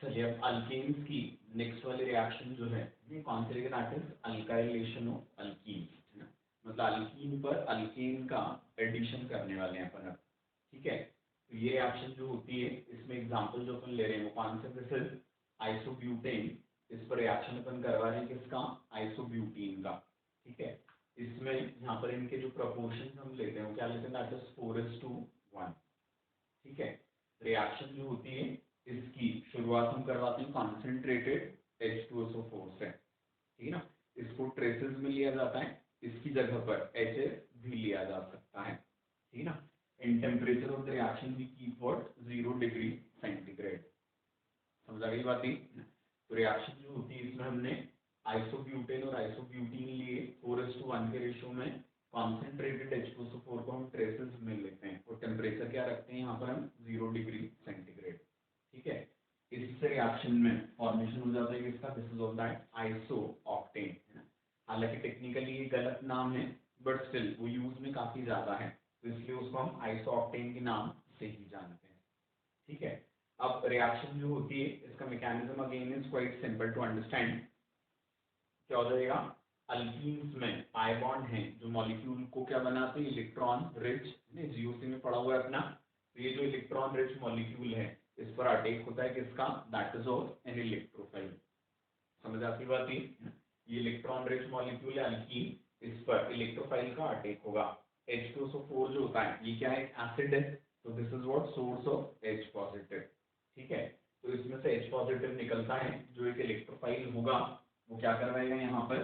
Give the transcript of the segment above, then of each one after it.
चलिए अब अल्केन्स की नेक्स्ट वाली रिएक्शन जो है ये कौन सी रहेगी, that is alkylation of alkyne, है ना। मतलब अल्कीन पर अल्केन का एडिशन करने वाले हैं अपन अब, ठीक है। तो ये रिएक्शन जो होती है इसमें एग्जांपल जो अपन ले रहे हैं वो कौन से, दिस इज आइसोब्यूटेन। इस पर रिएक्शन अपन करवा रहे हैं किसका, आइसोब्यूटीन का, ठीक है। इसमें यहाँ पर इनके जो प्रपोर्शन हम लेते हैं वो क्या लेते हैं, दैट इज 4:1, ठीक है। रिएक्शन जो होती है इसकी शुरुआत हम करवाते हैं कॉन्सेंट्रेटेड H2SO4 से, ठीक है ना। इसको ट्रेसेस में लिया जाता है, इसकी जगह पर HF भी लिया जा सकता है, ठीक है ना। In temperature of the reaction we keep what 0 degree centigrade. समझ आ गई बात ही। तो रिएक्शन जो होती है इसमें हमने आइसोब्यूटेन और आइसोब्यूटीन लिए 4:1 के रेशियो में। कॉन्सेंट्रेटेड H2SO4 को हम ट्रेसेस में लेते हैं और टेम्परेचर क्या रखते हैं यहाँ पर हम 0 डिग्री सेंटीग्रेड, ठीक है। इससे रिएक्शन में फॉर्मेशन हो जाता है किसका, this is of that isooctane, है ना। हालांकि टेक्निकली ये गलत नाम है बट स्टिल वो यूज में काफी ज्यादा है, तो इसलिए उसको हम आइसोऑक्टेन के नाम से ही जानते हैं, ठीक है। अब रिएक्शन जो होती है इसका mechanism again is quite simple to understand. क्या हो जाएगा, अल्कीन्स में पाई बॉन्ड है जो मॉलिक्यूल को क्या बनाते हैं, इलेक्ट्रॉन रिच, जीओसी में पड़ा हुआ है अपना। तो ये जो इलेक्ट्रॉन रिच मॉलिक्यूल है इस पर अटैक होता है किसका, that is of an electrophile. समझ आती बात ही। ये इलेक्ट्रॉन रिच मॉलिक्यूल है अल्कीन, इस पर इलेक्ट्रोफाइल का अटैक होगा। H2SO4 जो होता है ये क्या है, एसिड है, तो this is what source of H positive, ठीक है। तो इसमें से H पॉजिटिव निकलता है, जो एक इलेक्ट्रोफाइल होगा वो क्या करवाएगा यहाँ पर,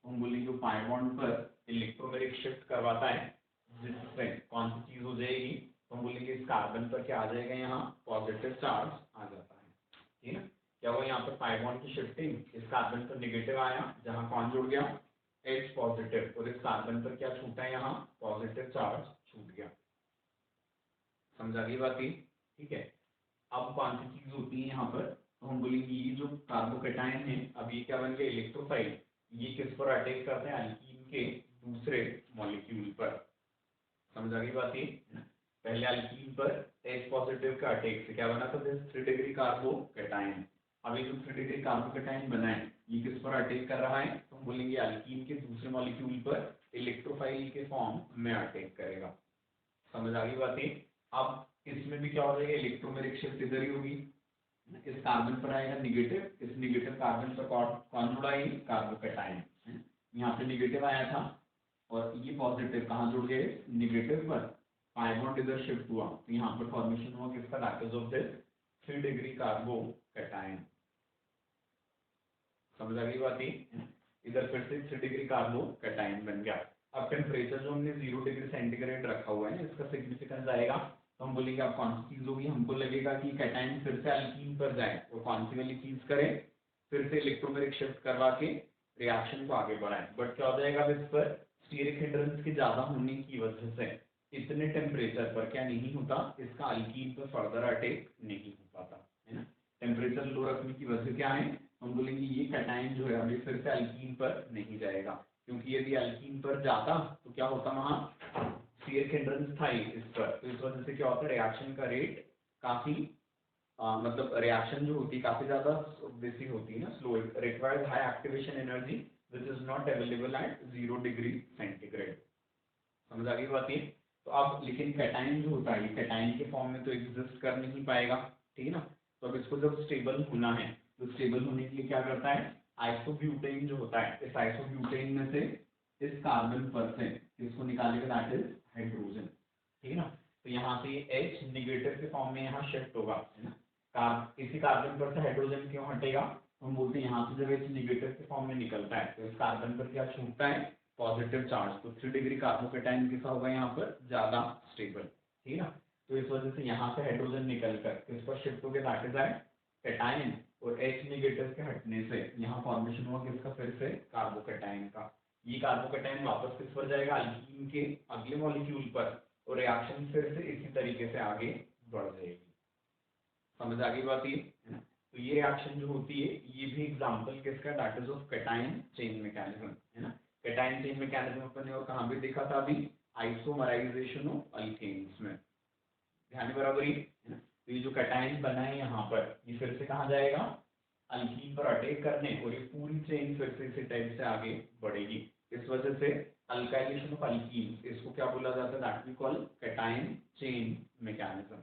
हम बोलेंगे पाई बॉन्ड पर इलेक्ट्रोमेरिक शिफ्ट करवाता है, जिससे कौन सी चीज हो जाएगी, तो हम बोलेंगे इस कार्बन पर क्या आ जाएगा, यहाँ पॉजिटिव चार्ज आ जाता है, ठीक है ना। क्या हुआ यहाँ पर पाई बॉन्ड की शिफ्टिंग, इस कार्बन पर नेगेटिव आया जहाँ कौन जुड़ गया, H पॉजिटिव, और इस कार्बन पर क्या छूटा है, यहाँ पॉजिटिव चार्ज छूट गया। समझ आ गई बात ही, ठीक है। अब कौन सी चीज होती है यहाँ पर, तो हम बोलेंगे ये जो कार्बोकेटायन है अब ये क्या बन गया, इलेक्ट्रोफाइल, ये किस पर अटैक करते हैं, अल्कीन के दूसरे मॉलिक्यूल पर। समझ आ गई बात ये। पहले अल्कीन पर H पॉजिटिव का अटैक से क्या बना था, 3 डिग्री कार्बोकेटायन। अब ये जो 3 डिग्री कार्बोकेटायन बना है ये किस पर अटैक कर रहा है, तो हम बोलेंगे अल्कीन के दूसरे मॉलिक्यूल पर इलेक्ट्रोफाइल के फॉर्म में अटैक करेगा। समझ आ गई बात ये। अब इसमें भी क्या हो जाएगा, इलेक्ट्रोमेरिक शिफ्ट इधर ही होगी, इस कार्बन पर आएगा निगेटिव, इस निगेटिव कार्बन पर कौन जुड़ा है, कार्बोकेटायन, यहाँ पे निगेटिव आया था और ये पॉजिटिव कहाँ जुड़ गए, निगेटिव पर। पाई बॉन्ड इधर शिफ्ट हुआ तो यहाँ पर फॉर्मेशन हुआ किसका, that is of this 3 degree carbocation. समझ आ गई बात ही। इधर फिर से 3 डिग्री कार्बोकेटायन बन गया। अब टेम्परेचर जो हमने 0 डिग्री सेंटीग्रेड रखा हुआ है इसका सिग्निफिकेंस आएगा, तो हम बोलेंगे अब कौन सी चीज होगी, हमको लगेगा कि कैटायन फिर से अल्कीन पर जाए तो कौन सी वाली चीज करें, फिर से इलेक्ट्रोमेरिक शिफ्ट करवा के रिएक्शन को आगे बढ़ाएं। बट क्या हो जाएगा, अब इस पर स्टीरिक हिंड्रेंस के ज्यादा होने की वजह से इतने टेम्परेचर पर क्या नहीं होता, इसका अल्कीन पर फर्दर अटैक नहीं हो पाता, है ना। टेम्परेचर लो रखने की वजह क्या है, हम बोलेंगे ये कैटायन जो है अभी फिर से अल्कीन पर नहीं जाएगा, क्योंकि यदि अल्कीन पर जाता तो क्या होता, वहां स्टीरिक हिंड्रेंस था ही इस पर, तो इस वजह से क्या होता है, रिएक्शन का रेट काफी मतलब रिएक्शन जो होती है काफी ज्यादा बेसिक होती है ना, slow, required high activation energy which is not available at 0 degree centigrade. समझ आ गई बात ये। तो अब लेकिन कैटायन जो होता है कैटायन के फॉर्म में तो एग्जिस्ट कर नहीं पाएगा, ठीक है ना। तो अब इसको जब स्टेबल होना है तो स्टेबल होने के लिए क्या करता है, आइसोब्यूटेन जो होता है इस आइसोब्यूटेन में से इस कार्बन पर से इसको निकालेगा, दैट इज हाइड्रोजन, ठीक है ना। तो यहाँ से H निगेटिव के फॉर्म में यहाँ शिफ्ट होगा, है ना। इसी कार्बन पर से हाइड्रोजन क्यों हटेगा, हम बोलते हैं यहाँ से जब H निगेटिव के फॉर्म में निकलता है तो इस कार्बन पर क्या छूटता है, पॉजिटिव चार्ज, तो 3 डिग्री कार्बोकेटायन कैसा होगा यहाँ पर, ज्यादा स्टेबल, ठीक है ना। तो इस वजह से यहाँ से हाइड्रोजन निकलकर किस पर शिफ्ट हो गया, दैट इज कैटायन, और H निगेटिव के हटने से यहाँ फॉर्मेशन हुआ किसका, फिर से कार्बोकेटायन का। ये कार्बोकेटायन वापस किस पर जाएगा, अल्कीन के अगले मॉलिक्यूल पर, और रिएक्शन फिर से इसी तरीके से आगे बढ़ जाएगी। समझ आ गई बात ये, है ना। तो ये रिएक्शन जो होती है ये भी एग्जांपल किसका, that is of cation chain mechanism, है ना। कैटायन चेन मैकेनिज्म अपन ने और कहाँ भी देखा था अभी, आइसोमराइजेशन ऑफ अल्केन्स में, ध्यान बराबरी, है ना। तो ये जो कैटायन बना है यहाँ पर, ये फिर से कहाँ जाएगा, अल्कीन पर अटैक करने, और ये पूरी चेन फिर से इसी टाइप से आगे बढ़ेगी। इस वजह से अल्काइलेशन ऑफ अल्कीन, इसको क्या बोला जाता है, that we call cation chain mechanism.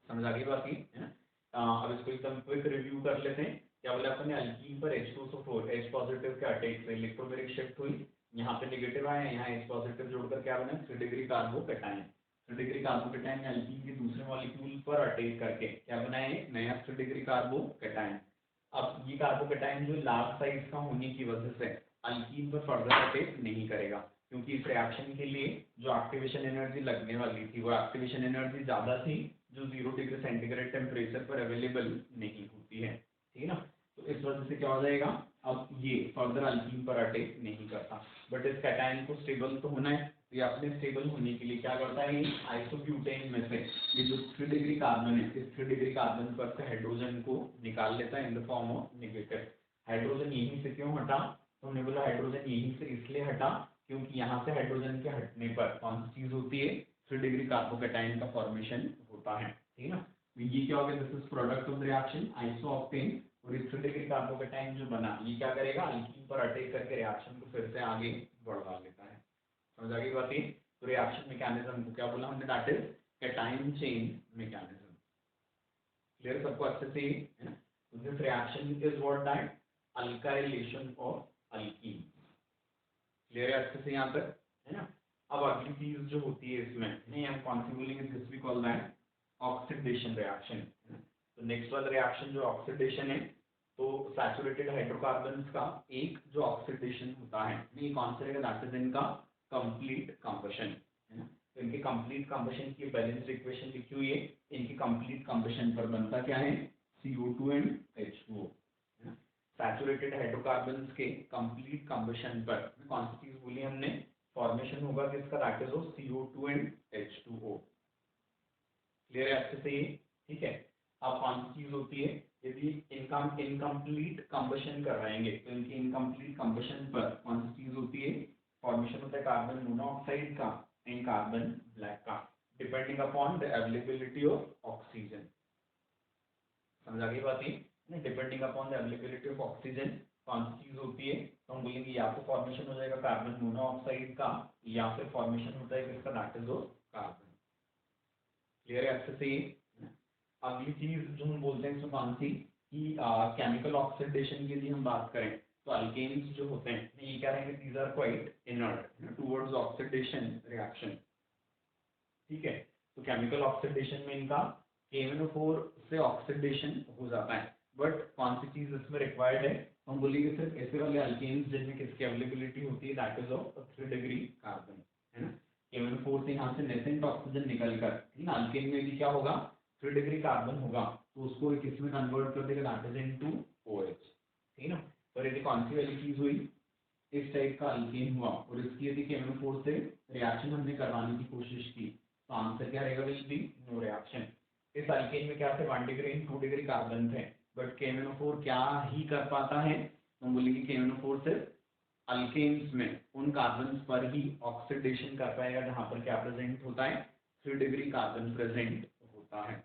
समझ आ गई बात की है ना। अब इसको एकदम क्विक रिव्यू कर लेते हैं। क्या बोला अपन ने, अल्कीन पर H2SO4 H पॉजिटिव के अटैक से इलेक्ट्रोमेरिक शिफ्ट हुई, यहाँ पे नेगेटिव आया, यहाँ H पॉजिटिव जोड़कर क्या बना, 3 डिग्री कार्बोकैटायन। 3 डिग्री कार्बोकैटायन ने अल्कीन के दूसरे मॉलिक्यूल पर अटैक करके क्या बनाया, नया 3 डिग्री कार्बोकैटायन। अब ये कार्बोकैटायन जो लार्ज साइज का होने की वजह से अल्कीन पर फर्दर अटैक नहीं करेगा, क्योंकि इस रिएक्शन के लिए जो एक्टिवेशन एनर्जी लगने वाली थी वो एक्टिवेशन एनर्जी ज्यादा थी, जो 0 डिग्री सेंटीग्रेड टेम्परेचर पर अवेलेबल नहीं होती है, ठीक है ना। तो इस वजह से क्या हो जाएगा, अब ये फर्दर अल्कीन पर अटैक नहीं करता। बट इस कैटायन को स्टेबल तो होना है, तो ये अपने स्टेबल होने के लिए क्या करता है, आइसोब्यूटेन में से ये जो 3 डिग्री कार्बन है, इस 3 डिग्री कार्बन पर से हाइड्रोजन को निकाल लेता है in the form of negative. Hydrogen यहीं से क्यों हटा, तो हमने बोला हाइड्रोजन यहीं से इसलिए हटा क्योंकि यहाँ से हाइड्रोजन के हटने पर कौन सी चीज होती है, 3 डिग्री कार्बोकैटायन का फॉर्मेशन होता है, ठीक है ना। ये क्या हो गया, this is product of the reaction isooctane, और इस 3 डिग्री कार्बोकैटायन जो बना ये क्या करेगा, अल्कीन पर अटैक करके रिएक्शन को फिर से आगे बढ़वा लेता है। समझ आ गई बात। तो रिएक्शन मैकेनिज्म को क्या बोला हमने, that is cation chain mechanism. Clear सबको अच्छे से है ना। This reaction is what, that alkylation of alkyne. Clear है अच्छे से यहाँ तक, है ना। अब अगली चीज जो होती है इसमें, नहीं हम कौन सी बोलेंगे, this we call that oxidation reaction. तो नेक्स्ट वाला रिएक्शन जो ऑक्सीडेशन है, तो सैचुरेटेड हाइड्रोकार्बन्स का एक जो ऑक्सीडेशन होता है, ये कौन सा रहेगा, दैट इज इनका कंप्लीट कंबशन, है ना। तो इनके कंप्लीट कंबशन की बैलेंस्ड इक्वेशन लिखी हुई है, इनकी कंप्लीट कंबशन पर बनता क्या है, CO2 एंड H2O, है ना। सैचुरेटेड हाइड्रोकार्बन्स के कंप्लीट कंबशन पर कौन सी चीज बोली हमने, फॉर्मेशन होगा किसका, that is of CO2 and H2O। Clear है अच्छे से, ठीक है। अब कौन सी चीज होती है, यदि इनकम्प्लीट कंबशन करवाएंगे तो इनकी इनकम्प्लीट कंबशन पर कौन सी चीज होती है, फॉर्मेशन होता है कार्बन मोनोऑक्साइड का एंड कार्बन ब्लैक का, depending upon the availability of oxygen. समझ आ गई बात है, depending upon the availability of oxygen कौन सी चीज होती है, तो हम बोलेंगे या तो फॉर्मेशन हो जाएगा कार्बन मोनोऑक्साइड का, या फिर फॉर्मेशन होता है किसका, that is of carbon. Clear है अच्छे से। अगली चीज जो हम बोलते हैं इसमें कौन सी, कि केमिकल ऑक्सीडेशन की यदि हम बात करें तो अल्केन्स जो होते हैं ये क्या रहेंगे, these are quite inert towards oxidation reaction, ठीक है। तो केमिकल ऑक्सीडेशन में इनका KMnO4 से ऑक्सीडेशन हो जाता है, बट कौन सी चीज इसमें रिक्वायर्ड है, हम बोलेंगे सिर्फ ऐसे वाले अल्केन्स जिनमें किसकी अवेलेबिलिटी होती है, that is of 3 degree carbon, है ना। KMnO4 से यहाँ से नेसेंट ऑक्सीजन निकलकर, ठीक है, अल्केन में भी क्या होगा, 3 डिग्री कार्बन होगा, तो उसको किस में कन्वर्ट कर देगा, दैट इज इनटू OH, ठीक है ना। और यदि कौन सी वाली चीज हुई, इस टाइप का अल्केन हुआ और इसकी यदि KMnO4 से रिएक्शन हमने करवाने की कोशिश की, तो आंसर क्या रहेगा, विल बी नो रिएक्शन। इस अल्केन में क्या थे, 1 डिग्री एंड 2 डिग्री कार्बन थे, बट KMnO4 क्या ही कर पाता है, हम बोलेंगे KMnO4 सिर्फ अल्केन्स में उन कार्बन पर ही ऑक्सीडेशन कर पाएगा जहां पर क्या प्रेजेंट होता है, 3 डिग्री कार्बन प्रेजेंट होता है।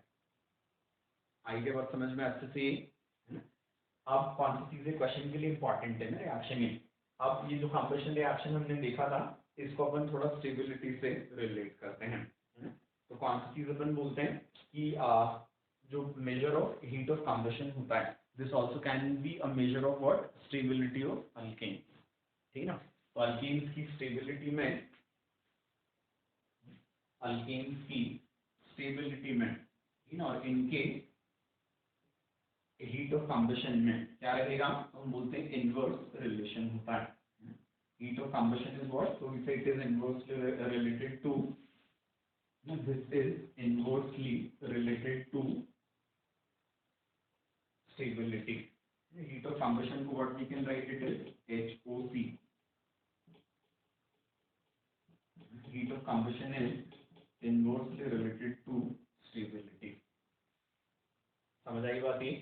आई के बात समझ में अच्छे से, है ना। अब कौन सी चीजें क्वेश्चन के लिए इंपॉर्टेंट है ना रिएक्शन में। अब ये जो कंबशन रिएक्शन हमने देखा था, इसको अपन थोड़ा स्टेबिलिटी से रिलेट करते हैं, है ना? तो कौन सी चीज अपन बोलते हैं कि जो measure of heat of combustion होता है, this also can be a measure of what, stability of alkane, ठीक है ना। तो अल्केन्स की स्टेबिलिटी में, अल्केन्स की स्टेबिलिटी में, ठीक है, और इनके हीट ऑफ कंबशन में क्या रहेगा, हम बोलते हैं इनवर्स रिलेशन होता है। Heat of combustion is what, so we say it is inversely related to, this is inversely related to stability. Heat of combustion को what we can write it is HOC. Heat of combustion is inversely related to stability. समझ आई बात ये।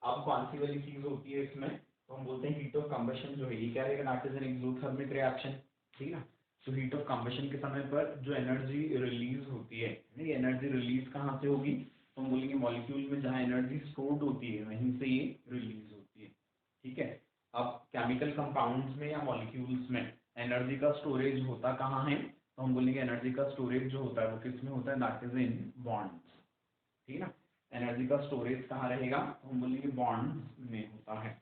अब कौन सी वाली चीज होती है इसमें, तो हम बोलते हैं हीट ऑफ कंबशन जो है ये क्या रहेगा, that is an exothermic reaction, ठीक है ना। तो हीट ऑफ कंबशन के समय पर जो एनर्जी रिलीज होती है, ये एनर्जी रिलीज कहाँ से होगी, तो हम बोलेंगे मॉलिक्यूल में जहाँ एनर्जी स्टोर्ड होती है वहीं से ये रिलीज होती है। ठीक है, अब केमिकल कंपाउंड्स में या मॉलिक्यूल्स में एनर्जी का स्टोरेज होता कहाँ है, तो हम बोलेंगे एनर्जी का स्टोरेज जो होता है वो किस में होता है, दैट इज इन बॉन्ड्स। ठीक है ना, एनर्जी का स्टोरेज कहाँ रहेगा, तो हम बोलेंगे बॉन्ड्स में होता है।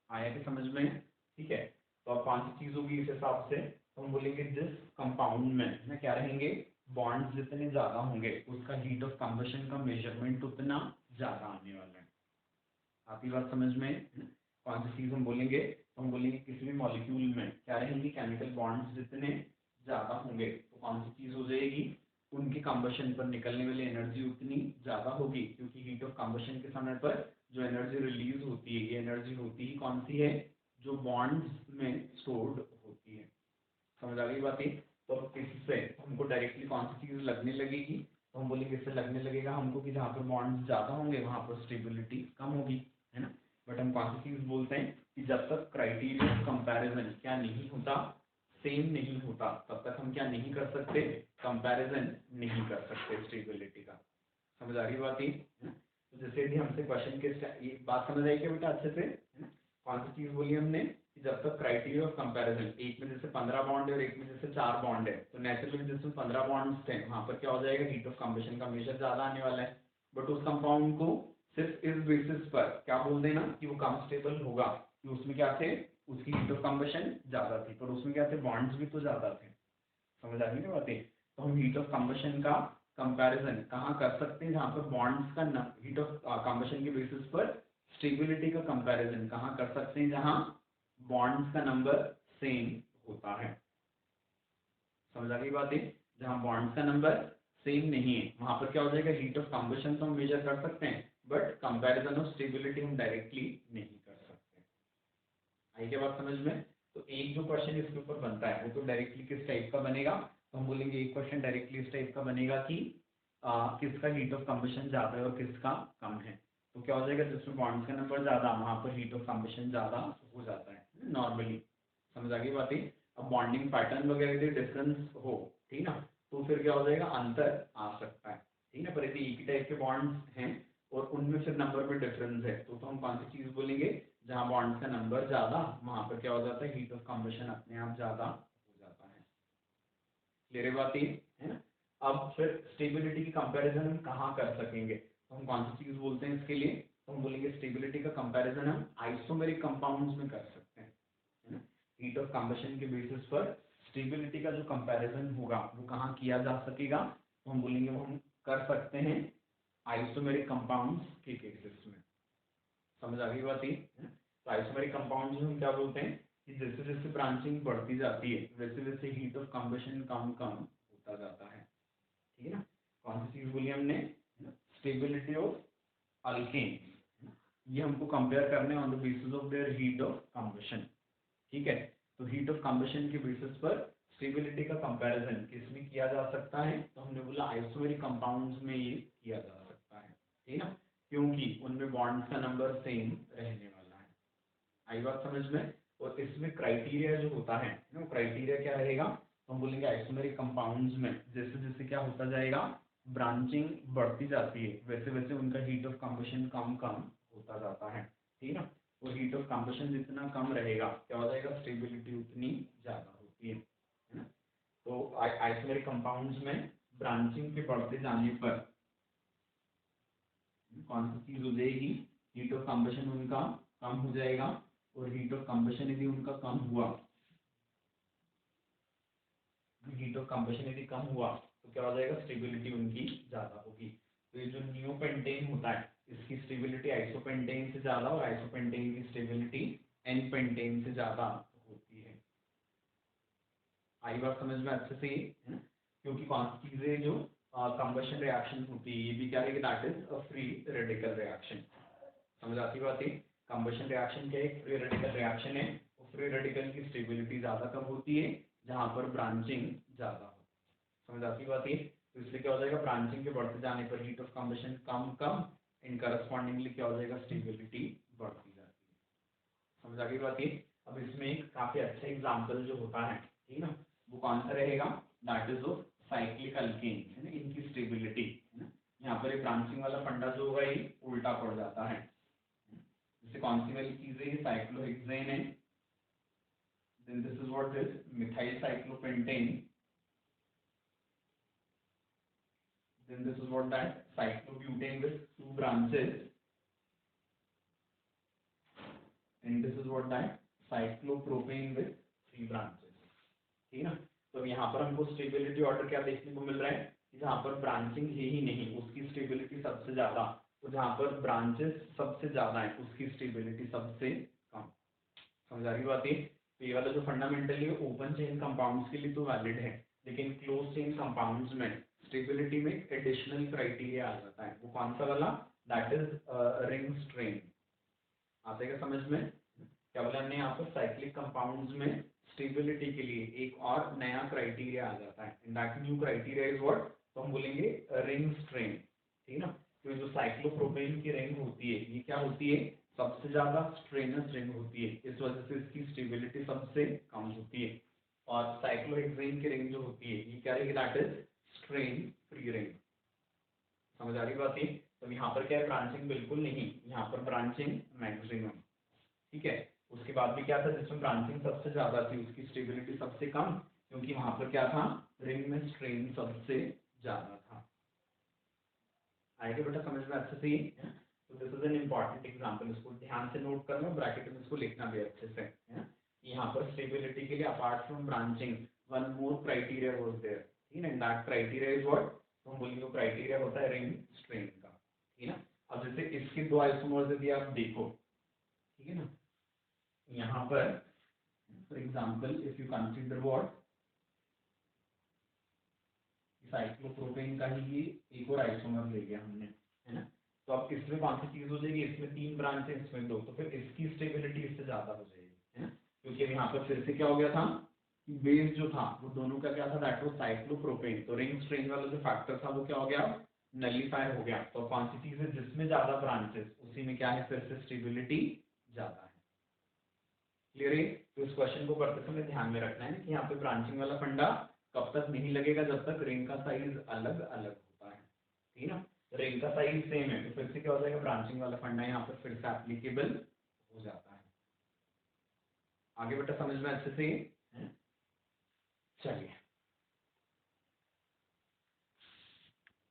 आया कि समझ में? ठीक है, तो अब 5 चीज होगी इस हिसाब से, तो हम बोलेंगे जिस कंपाउंड में ना क्या रहेंगे, बॉन्ड्स जितने ज्यादा होंगे उसका हीट ऑफ कंबशन का मेजरमेंट उतना ज्यादा आने वाला है। आपकी बात समझ में? 5 चीज हम बोलेंगे, तो हम बोलेंगे किसी भी मॉलिक्यूल में क्या रहेंगे, केमिकल बॉन्ड्स जितने ज्यादा होंगे तो कौन सी चीज हो जाएगी, उनके कंबशन पर निकलने वाली एनर्जी उतनी ज्यादा होगी, क्योंकि हीट ऑफ कंबशन के समय पर जो एनर्जी रिलीज होती है ये एनर्जी होती ही कौन सी है, जो बॉन्ड्स में स्टोर्ड होती है। समझ आ गई बात? तो इससे हमको डायरेक्टली कौन सी चीज लगने लगेगी, तो हम बोलेंगे इससे लगने लगेगा हमको कि जहाँ पर बॉन्ड्स ज्यादा होंगे वहां पर स्टेबिलिटी कम होगी, है ना। बट हम कौन सी चीज बोलते हैं कि जब तक क्राइटेरिया ऑफ कंपैरिजन क्या नहीं होता, सेम नहीं होता, तब तक हम क्या नहीं कर सकते, कंपैरिजन नहीं कर सकते स्टेबिलिटी का। समझ आ रही बात? तो जैसे भी हमसे क्वेश्चन के ये बात समझ आई क्या बेटा अच्छे से, है ना। कौन सी चीज बोली हमने कि जब तक क्राइटेरिया ऑफ कंपैरिजन, एक में जैसे 15 बॉन्ड है और एक में जैसे 4 बॉन्ड है, तो नेचुरली जिसमें 15 बॉन्ड्स थे वहां पर क्या हो जाएगा, हीट ऑफ कंबशन का मेजर ज्यादा आने वाला है। बट उस कंपाउंड को सिर्फ इस बेसिस पर क्या बोल देना कि वो कम स्टेबल होगा, कि उसमें क्या थे, उसकी हीट ऑफ कंबशन ज्यादा थी, पर उसमें क्या थे, बॉन्ड्स भी तो ज्यादा थे। समझ आ रही है बातें? तो हम हीट ऑफ कंबशन का कंपैरिजन कहाँ कर सकते हैं, जहाँ पर बॉन्ड्स का हीट ऑफ कंबशन के बेसिस पर स्टेबिलिटी का कंपैरिजन कहाँ कर सकते हैं, जहाँ बॉन्ड्स का नंबर सेम होता है। समझ आ गई बातें? जहाँ बॉन्ड्स का नंबर सेम नहीं है वहां पर क्या हो जाएगा, हीट ऑफ कंबशन तो हम मेजर कर सकते हैं बट कंपैरिजन ऑफ स्टेबिलिटी हम डायरेक्टली नहीं कर सकते। आई क्या बात समझ में? तो एक जो क्वेश्चन इसके ऊपर बनता है वो तो डायरेक्टली किस टाइप का बनेगा, तो हम बोलेंगे एक क्वेश्चन डायरेक्टली इस टाइप का बनेगा कि किसका हीट ऑफ कंबशन ज्यादा है और किसका कम है। तो क्या हो जाएगा, जिसमें बॉन्ड्स का नंबर ज्यादा वहां पर हीट ऑफ कंबशन ज्यादा हो जाता है नॉर्मली। समझ आ गई बातें? अब बॉन्डिंग पैटर्न वगैरह के डिफरेंस हो, ठीक ना, तो फिर क्या हो जाएगा, अंतर आ सकता है, ठीक है। पर यदि एक ही टाइप के बॉन्ड्स हैं और उनमें फिर नंबर में डिफरेंस है, तो हम कौन सी चीज बोलेंगे, जहाँ बॉन्ड्स का नंबर ज्यादा वहां पर क्या हो जाता है, हीट ऑफ कंबशन अपने आप ज्यादा हो जाता है। क्लियर बात ये है ना। अब फिर स्टेबिलिटी की कंपैरिजन हम कहाँ कर सकेंगे, तो हम कौन सी चीज बोलते हैं इसके लिए, तो हम बोलेंगे स्टेबिलिटी का कंपैरिजन हम आइसोमेरिक कंपाउंड्स में कर सकते हैं, है ना। हीट ऑफ कंबशन के बेसिस पर स्टेबिलिटी का जो कंपैरिजन होगा वो कहाँ किया जा सकेगा, तो हम बोलेंगे वो हम कर सकते हैं आइसोमेरिक कंपाउंड्स के केसेस में। समझ आ गई बात ये? तो आइसोमेरिक कंपाउंड्स में हम क्या बोलते हैं कि जैसे जैसे ब्रांचिंग बढ़ती जाती है वैसे वैसे हीट ऑफ कंबशन कम कम होता जाता है, ठीक है ना। कौन सी चीज बोली हमने, स्टेबिलिटी ऑफ अल्केन, ये हमको कंपेयर करने on the basis of their heat of combustion. ठीक है, तो हीट ऑफ कंबशन के बेसिस पर स्टेबिलिटी का कंपैरिजन किसमें किया जा सकता है, तो हमने बोला आइसोमेरिक कंपाउंड्स में ये किया जा सकता है, ठीक है ना, क्योंकि उनमें बॉन्ड्स का नंबर सेम रहने वाला है। आई बात समझ में? और इसमें क्राइटेरिया जो होता है ना, क्राइटेरिया क्या रहेगा, तो हम बोलेंगे आइसोमेरिक कंपाउंड्स में जैसे जैसे क्या होता जाएगा, ब्रांचिंग बढ़ती जाती है वैसे वैसे उनका हीट ऑफ कंबशन कम कम होता जाता है, ठीक है ना। और हीट ऑफ कंबशन जितना कम रहेगा क्या हो जाएगा, स्टेबिलिटी उतनी ज्यादा होती है ना। तो आइसोमेरिक कंपाउंड्स में ब्रांचिंग के बढ़ते जाने पर कौन सी चीज हो जाएगी, हीट ऑफ कंबशन उनका कम हो जाएगा, और हीट ऑफ कंबशन यदि उनका कम हुआ, हीट ऑफ कंबशन यदि कम हुआ तो क्या हो जाएगा, स्टेबिलिटी उनकी ज्यादा होगी। तो ये जो नियोपेंटेन होता है इसकी स्टेबिलिटी आइसोपेंटेन से ज्यादा और आइसोपेंटेन की स्टेबिलिटी एनपेंटेन से ज्यादा होती है। आई बात समझ में अच्छे से, है ना। क्योंकि कौन सी चीजें जो कंबशन रिएक्शन होती है ये भी क्या है, that is a free radical reaction. समझ आती बात है? कंबशन रिएक्शन क्या है, एक फ्री रेडिकल रिएक्शन है, और फ्री रेडिकल की स्टेबिलिटी ज्यादा कब होती है, जहां पर ब्रांचिंग ज्यादा हो। समझ आती बात है? तो इसलिए क्या हो जाएगा, ब्रांचिंग के बढ़ते जाने पर heat of combustion come come, in correspondingly क्या हो जाएगा, स्टेबिलिटी बढ़ती जाती है। समझ आ गई बात है? अब इसमें एक काफी अच्छा एग्जाम्पल जो होता है, ठीक है ना। वो कौन सा रहेगा, that is of cyclic alkane, है ना, इनकी स्टेबिलिटी, है ना। यहाँ पर ये ब्रांचिंग वाला फंडा जो होगा ये उल्टा पड़ जाता है। जैसे कौन सी वाली चीज है, साइक्लोहेक्सेन है, then this is what is methyl cyclopentane, then this is what that cyclobutane with two branches, and this is what that cyclopropane with three branches, ठीक है ना। तो यहाँ पर हमको स्टेबिलिटी ऑर्डर क्या देखने को मिल रहा है, जहाँ पर ब्रांचिंग है ही नहीं उसकी स्टेबिलिटी सबसे ज्यादा, तो जहाँ पर ब्रांचेस सबसे ज्यादा है उसकी स्टेबिलिटी सबसे कम। समझ आ रही बात है। तो ये वाला जो फंडामेंटली ओपन चेन कंपाउंड्स के लिए तो वैलिड है, लेकिन क्लोज चेन कंपाउंड्स में स्टेबिलिटी में एडिशनल क्राइटेरिया आ जाता है। वो कौन सा वाला, दैट इज रिंग स्ट्रेन। आते हैं समझ में। क्या बोला हमने, यहाँ पर साइक्लिक कंपाउंड्स में स्टेबिलिटी के लिए एक और नया क्राइटेरिया आ जाता है, and that new criteria is what, तो हम बोलेंगे रिंग स्ट्रेन, ठीक है ना। तो जो साइक्लोप्रोपेन की रिंग होती है ये क्या होती है, सबसे ज्यादा स्ट्रेनस रिंग होती है, इस वजह से इसकी स्टेबिलिटी सबसे कम होती है। और साइक्लोहेक्सेन की रिंग जो होती है ये क्या रहेगी, that is strain free ring. समझ आ रही बात है। तो यहाँ पर क्या है, ब्रांचिंग बिल्कुल नहीं, यहाँ पर ब्रांचिंग मैक्सिमम, ठीक है। उसके बाद भी क्या था, जिसमें ब्रांचिंग सबसे ज्यादा थी उसकी स्टेबिलिटी सबसे कम, क्योंकि वहां पर क्या था, रिंग में स्ट्रेन सबसे ज्यादा था। आएगा बेटा समझ में अच्छे से। तो this is an important example, इसको ध्यान से नोट करना, ब्रैकेट में इसको लिखना भी अच्छे से, है। यहाँ पर स्टेबिलिटी के लिए apart from branching one more criteria was there, ठीक है ना, दैट क्राइटेरिया इज व्हाट, तो हम बोलेंगे क्राइटेरिया होता है रिंग स्ट्रेन का, ठीक है ना। अब जैसे इसके दो आइसोमर्स यदि आप देखो, ठीक है ना, यहाँ पर for example if you consider what, cyclopropane का ही ये एक और आइसोमर ले लिया हमने, है ना। तो अब इसमें कौन सी चीज हो जाएगी, इसमें 3 ब्रांच है इसमें 2, तो फिर इसकी स्टेबिलिटी इससे ज्यादा हो जाएगी, है ना। क्योंकि अब यहाँ पर फिर से क्या हो गया था, बेस जो था वो दोनों का क्या था, दैट वाज साइक्लोप्रोपेन, तो रिंग स्ट्रेन वाला जो फैक्टर था वो क्या हो गया, नलीफाई हो गया। तो कौन सी चीज है जिसमें ज्यादा ब्रांचेस उसी में क्या है, फिर से स्टेबिलिटी ज्यादा है। क्लियर है। तो इस क्वेश्चन को करते समय ध्यान में रखना है कि यहाँ पे ब्रांचिंग वाला फंडा कब तक नहीं लगेगा, जब तक रिंग का साइज अलग अलग होता है, ठीक है ना। रिंग का साइज सेम है तो फिर से क्या हो जाएगा, ब्रांचिंग वाला फंडा यहाँ पर फिर से एप्लीकेबल हो जाता है। आगे बेटा समझ में अच्छे से, चलिए